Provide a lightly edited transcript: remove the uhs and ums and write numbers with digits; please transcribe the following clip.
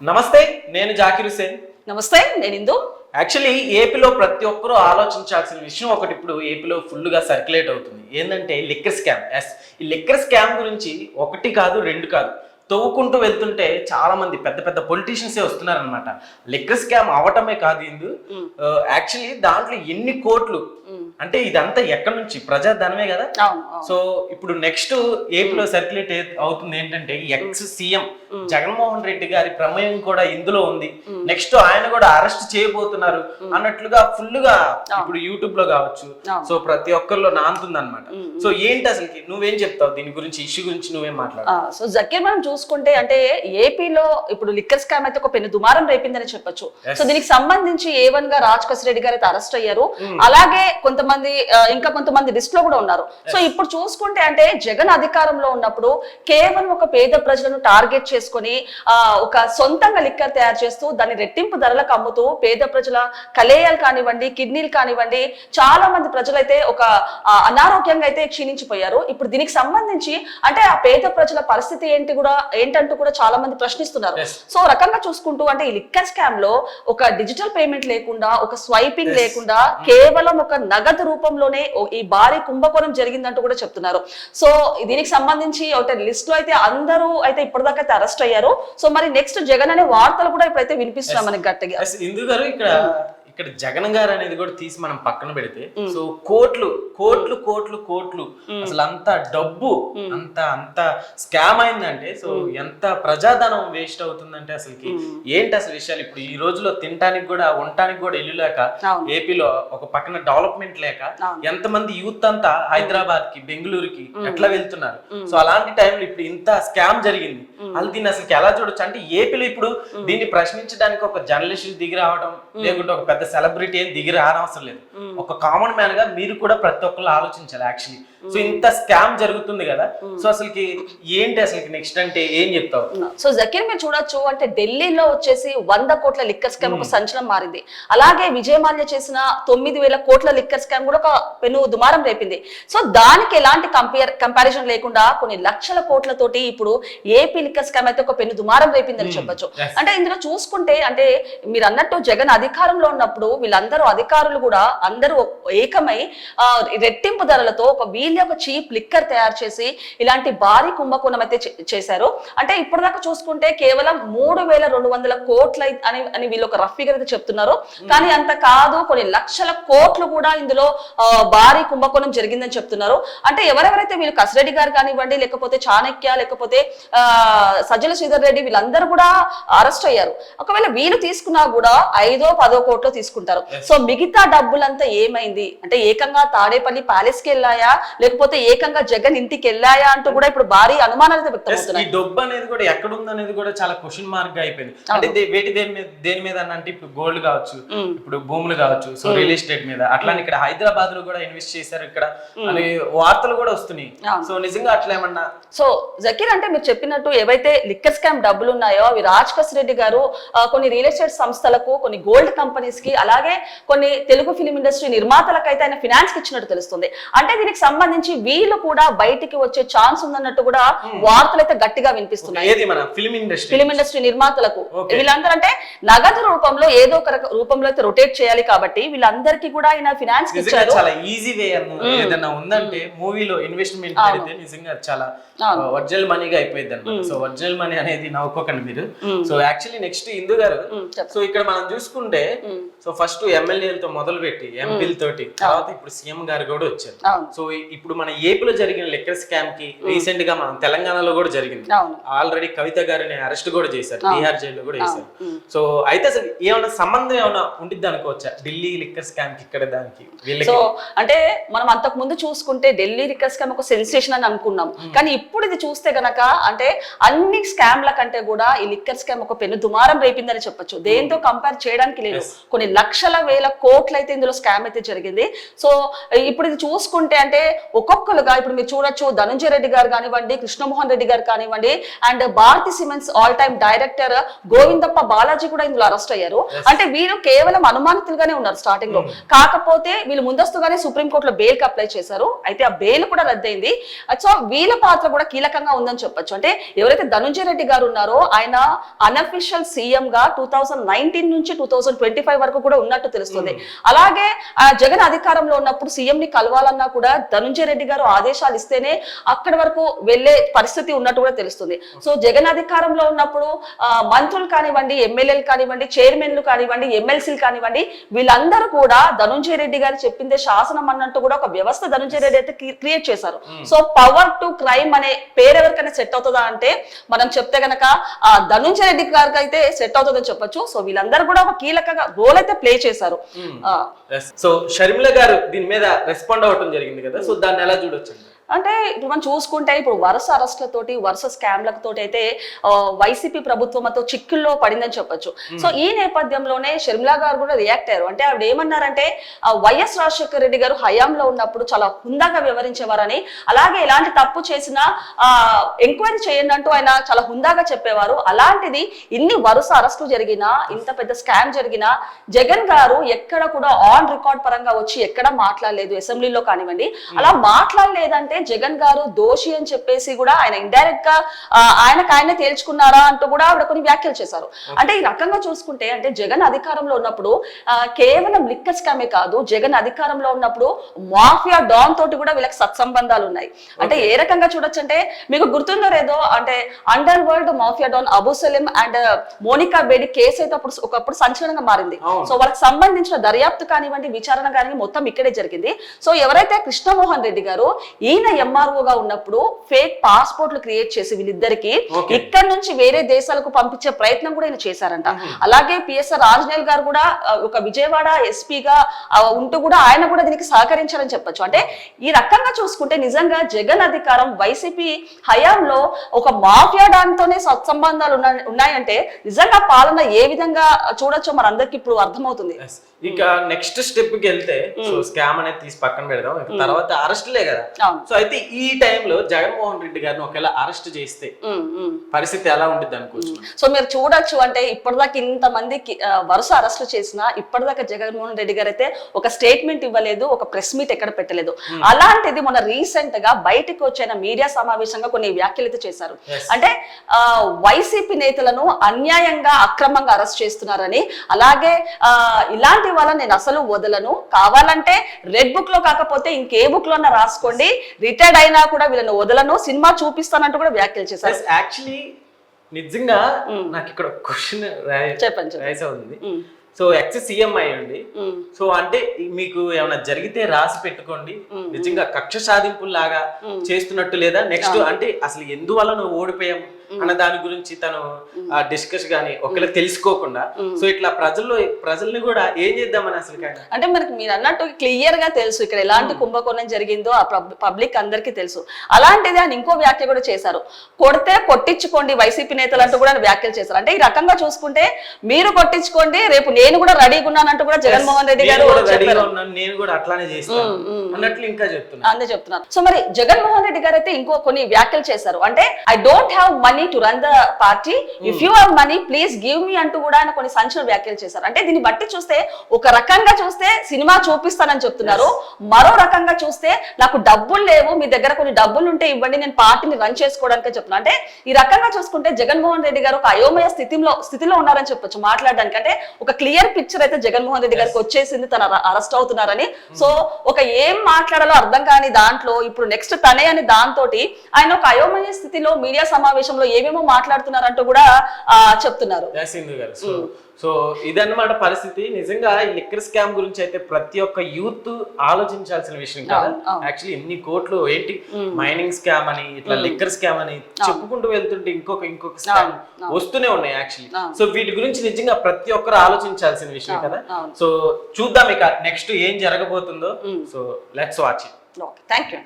నమస్తే, నేను జాకిర్ హుసేన్. నమస్తే, నేను ఇందు. యాక్చువల్లీ ఏపీలో ప్రతి ఒక్కరూ ఆలోచించాల్సిన విషయం ఒకటి ఇప్పుడు ఏపీలో ఫుల్గా సర్క్యులేట్ అవుతుంది. ఏంటంటే లిక్కర్ స్కామ్. ఈ లిక్కర్ స్కామ్ గురించి ఒకటి కాదు, రెండు కాదు, తవ్వుకుంటూ వెళ్తుంటే చాలా మంది పెద్ద పెద్ద పొలిటీషియన్సే వస్తున్నారనమాట. లిక్కర్ స్కామ్ అవటమే కాదు ఇందు, యాక్చువల్లీ దాంట్లో ఎన్ని కోట్లు అంటే ఇదంతా ఎక్కడి నుంచి ప్రజాధనమే కదా. సో ఇప్పుడు నెక్స్ట్ ఏపీలో సర్క్యులేట్ అవుతుంది ఏంటంటే ఎక్స్ సీఎం జగన్మోహన్ రెడ్డి గారి ప్రమేయం కూడా ఇందులో ఉంది. నెక్స్ట్ ఆయన కూడా అరెస్ట్ చేయబోతున్నారు అన్నట్లుగా ఫుల్ గా ఇప్పుడు యూట్యూబ్ లో కావచ్చు, సో ప్రతి ఒక్కరిలో నాంతుంది అనమాట. సో ఏంటి అసలుకి నువ్వేం చెప్తావు దీని గురించి, ఇష్యూ గురించి నువ్వేం మాట్లాడతావు? సో జకీర్, మనం చూసుకుంటే అంటే ఏపీలో ఇప్పుడు లిక్కర్ స్కామ్ అయితే ఒక పెను దుమారం రేపిందని చెప్పొచ్చు. సో దీనికి సంబంధించి A1 గా రాజ్ రెడ్డి గారు అయితే అరెస్ట్ అయ్యారు. అలాగే ఇంకా కొంతమంది లిస్ట్ లో కూడా ఉన్నారు. సో ఇప్పుడు చూసుకుంటే అంటే జగన్ అధికారంలో ఉన్నప్పుడు కేవలం ఒక పేద ప్రజలను టార్గెట్ చేసుకొని ఒక సొంతంగా లిక్కర్ తయారు చేస్తూ దాన్ని రెట్టింపు ధరలకు అమ్ముతూ పేద ప్రజల కలేయాలు కానివ్వండి, కిడ్నీలు కానివ్వండి, చాలా మంది ప్రజలైతే ఒక అనారోగ్యంగా అయితే క్షీణించిపోయారు. ఇప్పుడు దీనికి సంబంధించి అంటే ఆ పేద ప్రజల పరిస్థితి ఏంటంటూ కూడా చాలా మంది ప్రశ్నిస్తున్నారు. సో రకంగా చూసుకుంటూ అంటే ఈ లిక్కర్ స్కామ్ లో ఒక డిజిటల్ పేమెంట్ లేకుండా, ఒక స్వైపింగ్ లేకుండా కేవలం ఒక నగదు రూపంలోనే ఈ భారీ కుంభకోణం జరిగిందంటూ కూడా చెప్తున్నారు. సో దీనికి సంబంధించి ఒక లిస్ట్ లో అయితే అందరూ అయితే ఇప్పటిదాకా అయితే అరెస్ట్ అయ్యారు. సో మరి నెక్స్ట్ జగన్ అనే వార్తలు కూడా ఇప్పుడైతే వినిపిస్తున్నాం మనకి గట్టిగా. ఇందు గారు, ఇక్కడ జగన్ గారు అనేది కూడా తీసి మనం పక్కన పెడితే, సో కోట్లు కోట్లు కోట్లు కోట్లు అసలు అంత డబ్బు అంత స్కామ్ అయిందంటే, సో ఎంత ప్రజాధనం వేస్ట్ అవుతుందంటే అసలుకి ఏంటి అసలు విషయాలు. ఇప్పుడు ఈ రోజులో తినడానికి కూడా ఉండటానికి కూడా ఇల్లు లేక, ఏపీలో ఒక పక్కన డెవలప్మెంట్ లేక ఎంతమంది యూత్ అంతా హైదరాబాద్ కి, బెంగళూరుకి ఎట్లా వెళ్తున్నారు. సో అలాంటి టైంలో ఇప్పుడు ఇంత స్కామ్ జరిగింది. అది దీన్ని అసలు ఎలా చూడొచ్చు అంటే, ఏపీలో ఇప్పుడు దీన్ని ప్రశ్నించడానికి ఒక జర్నలిస్ట్ దిగి రావడం, లేకుంటే ఒక పెద్ద సెలబ్రిటీ ఏం దిగి రానవసరం లేదు. ఒక కామన్ మ్యాన్ గా మీరు కూడా ప్రతి ఒక్కరు ఆలోచించాలి యాక్చువల్లీ. సో ఇంత స్కామ్ జరుగుతుంది కదా, సో అసలుకి ఏంటి అసలుకి నెక్స్ట్ అంటే ఏం చెప్తావు? సో జకీర్, మీరు చూడొచ్చు అంటే ఢిల్లీలో వచ్చేసి 100 కోట్ల లిక్కర్ స్కామ్ ఒక సంచలనం మారింది. అలాగే విజయమాల్య చేసిన 9,000 కోట్ల లిక్కర్ స్కామ్ కూడా ఒక పెను దుమారం రేపింది. సో దానికి ఎలాంటి కంపారిజన్ లేకుండా కొన్ని లక్షల కోట్లతోటి ఇప్పుడు ఏపీ లిక్కర్ స్కామ్ అయితే ఒక పెను దుమారం రేపిందని చెప్పొచ్చు. అంటే ఇందులో చూసుకుంటే అంటే మీరు అన్నట్టు జగన్ అధికారంలో ఉన్నప్పుడు వీళ్ళందరూ అధికారులు కూడా అందరూ ఏకమై రెట్టింపు ధరలతో ఒక చీప్ లిక్కర్ తయారు చేసి ఇలాంటి భారీ కుంభకోణం అయితే చేశారు. అంటే ఇప్పటిదాకా చూసుకుంటే కేవలం 3,200 కోట్ల అని వీళ్ళు ఒక రఫ్ ఫిగర్ అయితే చెప్తున్నారు. కానీ అంత కాదు, కొన్ని లక్షల కోట్లు కూడా ఇందులో భారీ కుంభకోణం జరిగిందని చెప్తున్నారు. అంటే ఎవరెవరైతే వీళ్ళు కసిరెడ్డి గారు కానివ్వండి, లేకపోతే చాణక్య, లేకపోతే సజ్జల శ్రీధర్ రెడ్డి, వీళ్ళందరూ కూడా అరెస్ట్ అయ్యారు. ఒకవేళ వీళ్ళు తీసుకున్నా కూడా 5-10 కోట్లు తీసుకుంటారు. సో మిగతా డబ్బులంతా ఏమైంది అంటే, ఏకంగా తాడేపల్లి ప్యాలెస్ కి వెళ్ళాయా, లేకపోతే ఏకంగా జగన్ ఇంటికి వెళ్ళాయా అంటూ కూడా ఇప్పుడు భారీ అనుమానాలు వ్యక్తమవుతున్నాయి. ఈ డబ్బు అనేది కూడా ఎక్కడ ఉందనేది కూడా చాలా క్వశ్చన్ మార్క్ గా అయిపోయింది. అంటే దేని మీద అంటే ఇప్పుడు గోల్డ్ కావచ్చు, ఇప్పుడు భూములు కావచ్చు, సో రియల్ ఎస్టేట్ మీద అట్లా ఇక్కడ హైదరాబాద్ లో కూడా ఇన్వెస్ట్ చేశారు ఇక్కడ అని వార్తలు కూడా వస్తున్నాయి. సో నిజంగా అట్లా ఏమన్నా? సో జకీర్, అంటే మీరు చెప్పినట్టు ఏవైతే లిక్కర్ స్కామ్ డబ్బులు ఉన్నాయో అవి రాజ్ రెడ్డి గారు కొన్ని రియల్ ఎస్టేట్ సంస్థలకు, కొన్ని గోల్డ్ కంపెనీస్ కి, అలాగే కొన్ని తెలుగు ఫిలిం ఇండస్ట్రీ నిర్మాతలకు అయితే ఆయన ఫినాన్స్ కి ఇచ్చినట్టు తెలుస్తుంది. అంటే దీనికి సంబంధించి వీళ్ళు కూడా బయటికి వచ్చే ఛాన్స్ ఉందన్నట్టు కూడా వార్తలు అయితే గట్టిగా వినిపిస్తున్నాయి. ఫిలిం ఇండస్ట్రీ నిర్మాతలకు వీళ్ళందరూ అంటే నగదు రూపంలో ఏదో ఒక రూపంలో అయితే రొటేట్ చేయాలి కాబట్టి వీళ్ళందరికీ కూడా ఆయన ఫినాన్స్ ఇచ్చారు. చాలా ఈజీ వే ఏదైనా ఉందంటే మూవీలో ఇన్వెస్ట్మెంట్ పెడితే నిజంగా చాలా ఒరిజినల్ మనీగా అయిపోయింది అనమాట. సో ఒరిజినల్ మనీ అనేది నవ్వుకోకండి మీరు. సో యాక్చువల్లీ నెక్స్ట్ ఇందు గారు, సో ఇక్కడ మనం చూసుకుంటే సో ఫస్ట్ ఎమ్మెల్యేలతో మొదలు పెట్టి ఎంపీల తోటి, తర్వాత ఇప్పుడు సీఎం గారు కూడా వచ్చారు. సో ఇప్పుడు మన ఏపీలో జరిగిన లిక్కర్ స్కామ్ కి రీసెంట్ గా మనం తెలంగాణలో కూడా జరిగింది. ఆల్రెడీ కవిత గారిని అరెస్ట్ కూడా చేశారు, తిహార్ జైల్లో కూడా చేశారు. సో అయితే అసలు ఏమైనా సంబంధం ఏమైనా ఉండిద్ది అనుకోవచ్చా ఢిల్లీ లిక్కర్ స్కామ్ కి ఇక్కడ దానికి? సో అంటే మనం అంతకు ముందు చూసుకుంటే ఢిల్లీ లిక్కర్ స్కామ్ ఒక సెన్సేషన్ అని అనుకున్నాం. కానీ ఇప్పుడు ఇది చూస్తే గనక అంటే అన్ని స్కామ్ల కంటే కూడా ఈ లిక్కర్ స్కామ్ ఒక పెను దుమారం రేపిందని చెప్పొచ్చు. దేంతో కంపేర్ చేయడానికి లేదు. కొన్ని లక్షల వేల కోట్లు అయితే ఇందులో స్కామ్ అయితే జరిగింది. సో ఇప్పుడు ఇది చూసుకుంటే అంటే ఒక్కొక్కరుగా ఇప్పుడు మీరు చూడొచ్చు, ధనంజయ రెడ్డి గారు కానివ్వండి, కృష్ణమోహన్ రెడ్డి గారు కానివ్వండి, and Bharathi cements all time director Govindappa Balaji కూడా ఇందులో అరెస్ట్ అయ్యారు. అంటే వీరు కేవలం అనుమానితులుగానే ఉన్నారు స్టార్టింగ్ లో. కాకపోతే వీళ్ళు ముందస్తుగానే సుప్రీంకోర్టులో బెయిల్ కి అప్లై చేశారు. అయితే ఆ బెయిల్ కూడా రద్దయింది. సో వీళ్ళ పాత్ర కూడా కీలకంగా ఉందని చెప్పొచ్చు. అంటే ఎవరైతే ధనుంజయ రెడ్డి గారు ఉన్నారో ఆయన అన్అఫిషియల్ సీఎం గా 2019 నుంచి 2025 వరకు కూడా ఉన్నట్టు తెలుస్తుంది. అలాగే జగన్ అధికారంలో ఉన్నప్పుడు సీఎం ని కలవాలన్నా కూడా ధనుంజయ రెడ్డి గారు ఆదేశాలు ఇస్తేనే అక్కడి వరకు వెళ్లే పరిస్థితి ఉన్నట్టు కూడా తెలుస్తుంది. సో జగన్ అధికారంలో ఉన్నప్పుడు మంత్రులు కానివ్వండి, ఎమ్మెల్యేలు కానివ్వండి, చైర్మన్లు కానివ్వండి, ఎమ్మెల్సీలు కానివ్వండి, వీళ్ళందరూ కూడా ధనుంజయ రెడ్డి గారు చెప్పిందే శాసనం అన్నట్టు కూడా ఒక వ్యవస్థ ధనుంజయ రెడ్డి అయితే క్రియేట్ చేశారు. సో పవర్ టు క్రైమ్ అనే పేరు ఎవరికైనా సెట్ అవుతుందా అంటే మనం చెప్తే గనక ధనుంజయ రెడ్డి గారికి అయితే సెట్ అవుతుందని చెప్పొచ్చు. సో వీళ్ళందరూ కూడా ఒక కీలకంగా రోల్ అయితే ప్లే చేశారు. సో షర్మిల గారు దీని మీద రెస్పాండ్ అవ్వడం జరిగింది కదా, సో దాన్ని ఎలా చూడొచ్చు? అంటే ఇప్పుడు మనం చూసుకుంటే ఇప్పుడు వరుస అరెస్టులతోటి వరుస స్కామ్లతోటి అయితే వైసీపీ ప్రభుత్వం అంతా చిక్కుల్లో పడిందని చెప్పొచ్చు. సో ఈ నేపథ్యంలోనే షర్మిలా గారు కూడా రియాక్ట్ అయ్యారు. అంటే ఆవిడ ఏమన్నారంటే వైఎస్ రాజశేఖర రెడ్డి గారు హయాంలో ఉన్నప్పుడు చాలా హుందాగా వ్యవహరించేవారని, అలాగే ఎలాంటి తప్పు చేసినా ఎంక్వైరీ చేయండి అంటూ ఆయన చాలా హుందాగా చెప్పేవారు. అలాంటిది ఇన్ని వరుస అరెస్టులు జరిగినా, ఇంత పెద్ద స్కామ్ జరిగినా జగన్ గారు ఎక్కడ కూడా ఆన్ రికార్డ్ పరంగా వచ్చి ఎక్కడ మాట్లాడలేదు, అసెంబ్లీలో కానివ్వండి. అలా మాట్లాడలేదంటే జగన్ గారు దోషి అని చెప్పేసి కూడా ఆయన ఇండైరెక్ట్ గా ఆయనే తేల్చుకున్నారా అంటూ కూడా ఆవిడ కొన్ని వ్యాఖ్యలు చేశారు. అంటే ఈ రకంగా చూసుకుంటే అంటే జగన్ అధికారంలో ఉన్నప్పుడు కేవలం లిక్కర్ స్కామే కాదు, జగన్ అధికారంలో ఉన్నప్పుడు మాఫియా డాన్ తోటి కూడా వీళ్ళకి సత్సంబంధాలు ఉన్నాయి. అంటే ఏ రకంగా చూడొచ్చు అంటే మీకు గుర్తుందో లేదో, అంటే under world mafia don Abu Salem and Monica Bedi case అయితే ఒకప్పుడు సంచలనంగా మారింది. సో వాళ్ళకి సంబంధించిన దర్యాప్తు కానివ్వండి, విచారణ కానివ్వండి మొత్తం ఇక్కడే జరిగింది. సో ఎవరైతే కృష్ణమోహన్ రెడ్డి గారు ఈయన ఎంఆర్ఓగా ఉన్నప్పుడు ఫేక్ పాస్పోర్ట్లు క్రియేట్ చేసి వీళ్ళిద్దరికి ఇక్కడ నుంచి వేరే దేశాలకు పంపించే ప్రయత్నం కూడా ఈయన చేశారంట. అలాగే పిఎస్ఆర్ రాజనేల్ గారు కూడా ఒక విజయవాడ ఎస్పీగా ఉంటూ కూడా ఆయన కూడా దీనికి సహకరించారని చెప్పొచ్చు. అంటే ఈ రకంగా చూసుకుంటే నిజంగా జగన్ అధికారం వైసీపీ హయాంలో ఒక మాఫియా డాన్తోనే సత్సంబంధాలు ఉన్నాయంటే నిజంగా పాలన ఏ విధంగా చూడొచ్చో మనందరికి ఇప్పుడు అర్థమవుతుంది. ఇక నెక్స్ట్ స్టెప్ కి వెళ్తే సో స్కామ్ అనేది తీసి పక్కన పెడదాం, తర్వాత అరెస్ట్లే కదా. సో అయితే ఈ టైంలో జగన్మోహన్ రెడ్డి గారిని ఒకవేళ అరెస్ట్ చేస్తే పరిస్థితి ఎలా ఉంటుంది అనుకోవచ్చు? సో మీరు చూడొచ్చు అంటే ఇప్పటిదాకా ఇంతమంది వరుస అరెస్టులు చేసినా ఇప్పటిదాకా జగన్మోహన్ రెడ్డి గారు అయితే ఒక స్టేట్మెంట్ ఇవ్వలేదు, ఒక ప్రెస్ మీట్ ఎక్కడ పెట్టలేదు. అలాంటిది మొన్న రీసెంట్ గా బయటకు వచ్చిన మీడియా సమావేశంగా కొన్ని వ్యాఖ్యలు అయితే చేశారు. అంటే వైసీపీ నేతలను అన్యాయంగా అక్రమంగా అరెస్ట్ చేస్తున్నారని, అలాగే ఇలాంటి వాళ్ళని నేను అసలు వదలను, కావాలంటే రెడ్ బుక్ లో కాకపోతే ఇంకే బుక్ లో రాసుకోండి, రిటైర్డ్ అయినా కూడా వీళ్ళని వదలను, సినిమా చూపిస్తానంటూ కూడా వ్యాఖ్యలు చేశారు. యాక్చువల్లీ నిజంగా నాకు ఇక్కడ క్వశ్చన్ రైస్ అవుతుంది. సో ఎక్స్ సీఎం అయ్యండి, సో అంటే మీకు ఏమైనా జరిగితే రాసి పెట్టుకోండి, నిజంగా కక్ష సాధింపులాగా చేస్తున్నట్టు లేదా నెక్స్ట్ అంటే అసలు ఎందువల్ల నువ్వు ఓడిపోయాం అన్న దాని గురించి తను డిస్కస్ గానీ ఒకవేళ తెలుసుకోకుండా సో ఇట్లా ప్రజల్ని కూడా ఏం చేద్దామని అసలు అంటే మనకి మీరు అన్నట్టు క్లియర్ గా తెలుసు ఇక్కడ ఎలాంటి కుంభకోణం జరిగిందో ఆ పబ్లిక్ అందరికీ తెలుసు. అలాంటిది ఆయన ఇంకో వ్యాఖ్య కూడా చేశారు, కొడితే కొట్టించుకోండి వైసీపీ నేతలు అంటూ కూడా వ్యాఖ్యలు చేశారు. అంటే ఈ రకంగా చూసుకుంటే మీరు కొట్టించుకోండి, రేపు నేను కూడా రెడీగా ఉన్నానంటూ కూడా జగన్మోహన్ రెడ్డి గారు నేను కూడా అట్లానే చేస్తాను అన్నట్లు ఇంకా చెప్తున్నారు. సో మరి జగన్మోహన్ రెడ్డి గారు అయితే ఇంకో కొన్ని వ్యాఖ్యలు చేశారు. అంటే I don't have money to run the party, if you have money please give me అంటూ కూడా ఆయన కొన్ని సంచలన వ్యాఖ్యలు చేశారు. అంటే దీన్ని బట్టి చూస్తే ఒక రకంగా చూస్తే సినిమా చూపిస్తానని చెప్తున్నారు, మరో రకంగా చూస్తే నాకు డబ్బులు లేవు, మీ దగ్గర కొన్ని డబ్బులు ఉంటే ఇవ్వండి నేను పార్టీని రన్ చేసుకోవడానికి చెప్తున్నా. అంటే ఈ రకంగా చూసుకుంటే జగన్మోహన్ రెడ్డి గారు ఒక అయోమయ స్థితిలో ఉన్నారని చెప్పొచ్చు మాట్లాడడానికి. అంటే ఒక క్లియర్ పిక్చర్ అయితే జగన్మోహన్ రెడ్డి గారికి వచ్చేసింది, తన అరెస్ట్ అవుతున్నారని. సో ఒక ఏం మాట్లాడాలో అర్థం కాని దాంట్లో ఇప్పుడు నెక్స్ట్ తనే అని దాంతో ఆయన ఒక అయోమయ స్థితిలో మీడియా సమావేశంలో ఏమేమో మాట్లాడుతున్నారంటూ కూడా చెప్తున్నారు. సో ఇదన్నమాట పరిస్థితి. నిజంగా ఈ లిక్కర్ స్కామ్ గురించి అయితే ప్రతి ఒక్క యూత్ ఆలోచించాల్సిన విషయం కదా. యాక్చువల్లీ ఎన్ని కోట్లు ఏంటి మైనింగ్ స్కామ్ అని, ఇట్లా లిక్కర్ స్కామ్ అని చెప్పుకుంటూ వెళ్తుంటే ఇంకొక స్కామ్ వస్తూనే ఉన్నాయి యాక్చువల్లీ. సో వీటి గురించి నిజంగా ప్రతి ఒక్కరు ఆలోచించాల్సిన విషయం కదా. సో చూద్దాం ఇక నెక్స్ట్ ఏం జరగబోతుందో. So let's watch it. Thank you.